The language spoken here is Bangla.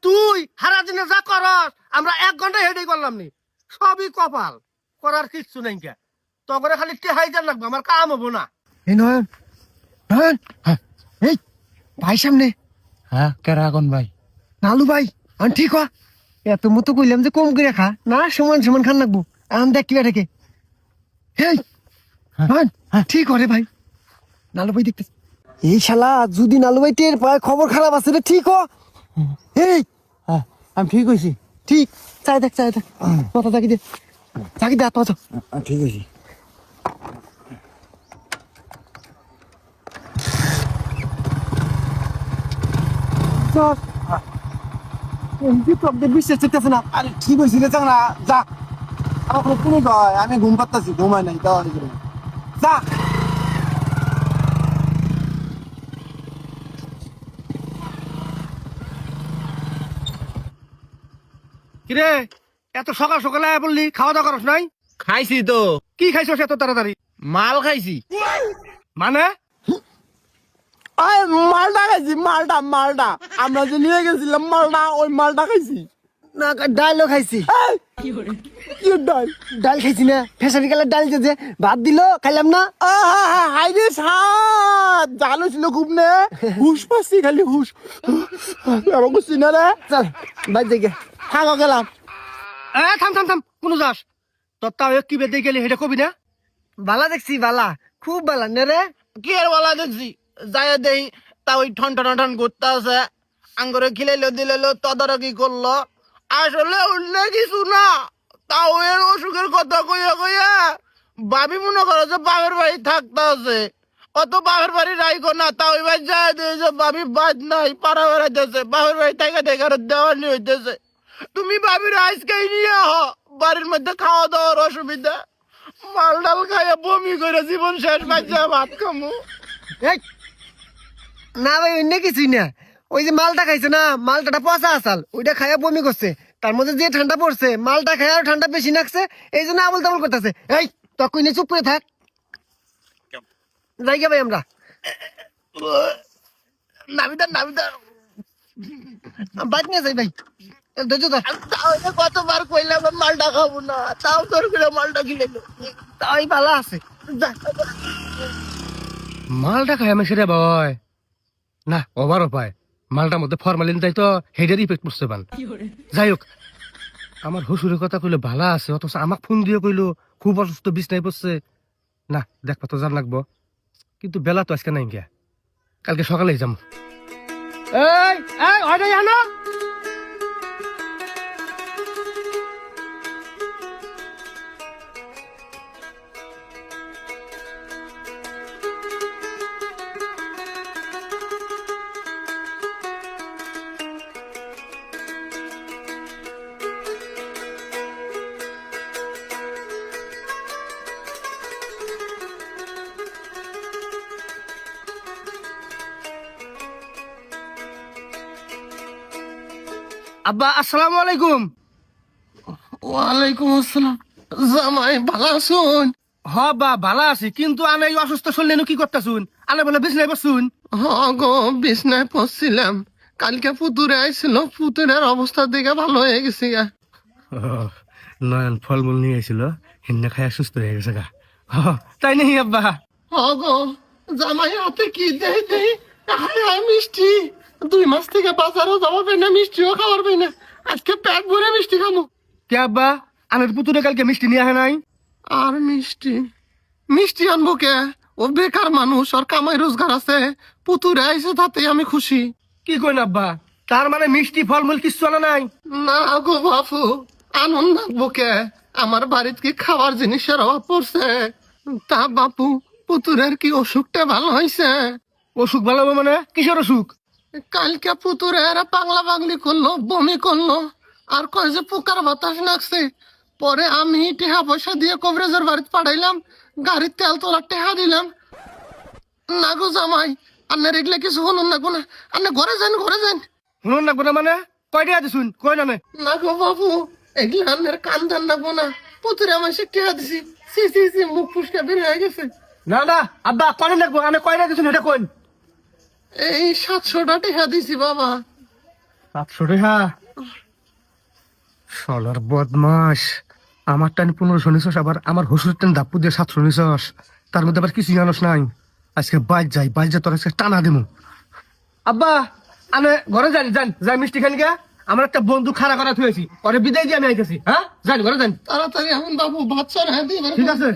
তুই সারা দিনে যা করস আমরা 1 ঘন্টা হেডেই করলাম নি, সবই কপাল, করার কিচ্ছু নাই। কে তখন খালি টেহাই দেন লাগবে, আমার কাম হবো না। এই নয়ন, নয়ন, এই ভাই সামনে। হ্যাঁ কেরা এখন ভাই? নালু ভাই আন ঠিক হ, এত মতো কইলাম যে কম করে খা না, সমান সমান খান লাগবো। আন দেখ কি থাকে। এই নয়ন, ঠিক করে ভাই। নালু ভাই দেখতে, এই শালা যদি নালু ভাই টের পায় খবর খারাপ আছে রে। ঠিক হ, এই হ্যাঁ আমি ঠিক হয়েছি। ঠিক, চাই দেখ চাই দেখ, মাথা চাকি দে, চাকি দে, হাত পাচ্ছ। ঠিক হয়েছি। বিশ্বাস করতেছে না। আরে ঠিক হয়েছি রে চাংরা, যা। আমার তুমি কয় আমি ঘুম পাচ্ছি, ঘুমাই নাই দেওয়া যা। কিরে এত সকাল সকালে আয়া বললি, খাওয়া দাওয়া করস নাই? খাইছি তো, কি খাইছস এত তাড়াতাড়ি? মাল খাইছি। মানে মালটা খাইছি, মালটা মালটা আমরা যে নিয়ে গেছিলাম মালটা, ওই মালটা খাইছি। না ডালও খাইছি। কি ডাল? ডাল খাইছি না, ফেসারি কালার ডাল যে ভাত দিল খাইলাম না। হাইরে সাত জালো ছিল খুব নে, হুশ পাচ্ছি খালি হুশ। আমার কুছি না রে, চল বাদ দেখে থাকো গেলাম। থাম থাম থাম, কোন যাস? তোর তাও কি বেদে গেলি সেটা কবি না? বালা দেখছি, বালা খুব বালা নে রে। কি আর বলা দেখছি, যাই দেই তা ওই ঠন ঠন ঠন করতে আছে, আঙ্গরে খিলাইলো দিলাইলো, তদারকি করলো। আসলে অন্য কিছু না, তাও এর অসুখের কথা কইয়া কইয়া ভাবি মনে করো যে বাপের বাড়ি থাকতে আছে। অত বাপের বাড়ি রাইখো না, তা ওই ভাই যায় দিয়ে যে ভাবি বাদ নাই, পাড়া বেড়াইতেছে, বাপের বাড়ি থেকে থেকে দেওয়ানি হইতেছে। তুমি ভাবির আজকেই নিয়ে বাড়ির মধ্যে খাওয়া দাওয়ার অসুবিধা, মাল ডাল খাইয়া বমি করে জীবন শেষ, বাচ্চা ভাত খামু। এই না ভাই, অন্য কিছুই না। ওই যে মালটা খাইছে না, মালটাটা পচা আসাল, ওইটা খাইয়া বমি করছে। তার মধ্যে যে ঠান্ডা পড়ছে, মালটা খাইয়া আর ঠান্ডা বেশি লাগছে, এই জন্য আবল তাবল করতেছে। এই তখন চুপ করে থাক, যাই গে ভাই আমরা। নাবিদা নাবিদা, বাদ নিয়ে যাই ভাই, ধৈর্য ধর। তাহলে কতবার কইলাম মালটা খাবো না, তাও তোর করে মালটা কিনে তাই ভালো আছে। মালটা খাই আমি সেটা ভয় না, ওভারও পায়। মালটার মধ্যে ফরমালিন তাই তো হেডের ইফেক্ট পড়ছে বান। যাই হোক, আমার শ্বশুরের কথা কইলো ভালো আছে, অথচ আমাকে ফোন দিয়ে কইলো খুব অসুস্থ, বিছনায় পড়ছে। না দেখবা তো জান লাগবো, কিন্তু বেলা তো আজকে নাই গিয়া, কালকে সকালেই যাম। এই এই ওইটাই আনো। আব্বা আসসালামু আলাইকুম। ওয়ালাইকুম আসসালাম। জামাই ভালো আছুন? হ বা ভালো আছি, কিন্তু আনে এই অসুস্থ শরীরে কি করতেছুন? আনে বলে বিছনায় বসুন। হ গো, বিছনায় পড়ছিলাম। কালকে পুতুরে আইছিল, পুতুরের অবস্থা দেখে ভালো হয়ে গেছে গা। নয়ন ফলমূল নিয়ে এসেছিল, হিন্না খায় সুস্থ হয়ে গেছে গা। তাই নেই আব্বা? হ গো, জামাই হাতে কি দেই দেই, হায় হায় মিষ্টি। 2 মাস থেকে বাজারও যাওয়া পাই না, মিষ্টিও খাওয়ার পাই না। আজকে পেট ভরে মিষ্টি খামু। কে আব্বা, আনের পুতুরে কালকে মিষ্টি নিয়ে আহে নাই? আর মিষ্টি মিষ্টি আনবো কে? ও বেকার মানুষ, আর কামাই রোজগার আছে। পুতুরে আইছে তাতে আমি খুশি। কি কইন আব্বা, তার মানে মিষ্টি ফলমূল কিচ্ছু আনা নাই? না গো বাপু, আনন্দ লাগবো কে? আমার বাড়িতে কি খাবার জিনিসের অভাব পড়ছে? তা বাপু, পুতুরের কি অসুখটা ভালো হয়েছে? অসুখ ভালো হবে মানে? কিসের অসুখ? কালকে পুতুরে এরা পাগলা পাগলি করলো, বমি করলো, আর কয় যে পোকার বাতাস লাগছে। পরে আমি টেহা পয়সা দিয়ে কবরেজের বাড়িতে পাঠাইলাম, গাড়ির তেল তোলার টেহা দিলাম। না গো জামাই, আপনার এগুলা কিছু শুনুন লাগবো না, আপনি ঘরে যান ঘরে যান। শুনুন লাগবো না মানে? কয়টা দিছুন কই না? না গো বাবু, এগুলা আপনার কান ধান লাগবো না। পুতুরে আমার সে টেহা দিছি, সি সি সি, মুখ ফুসকা বের হয়ে গেছে। না না আব্বা, কয়টা লাগবো? আনে কয়টা দিছুন এটা কইন। এই 700টা টেহা দিছি বাবা। 700 টাকা শালার বদমাস। আমার টান 1500 নিছস, আবার আমার হসুর টান দাপ্পু দিয়ে 700 নিছস। তার মধ্যে আবার কিছু জানোস নাই। আজকে বাইর যাই তোর আজকে টানা দেবো। আব্বা আমি ঘরে যাই মিষ্টি খান গা। আমার একটা বন্ধু খাড়া করা থুয়েছি, ওরে বিদায় দিয়ে আমি আইতেছি। হ্যাঁ জান ঘরে যান তাড়াতাড়ি এখন বাবু বাচ্চা হ্যাঁ দিয়ে ঠিক আছে।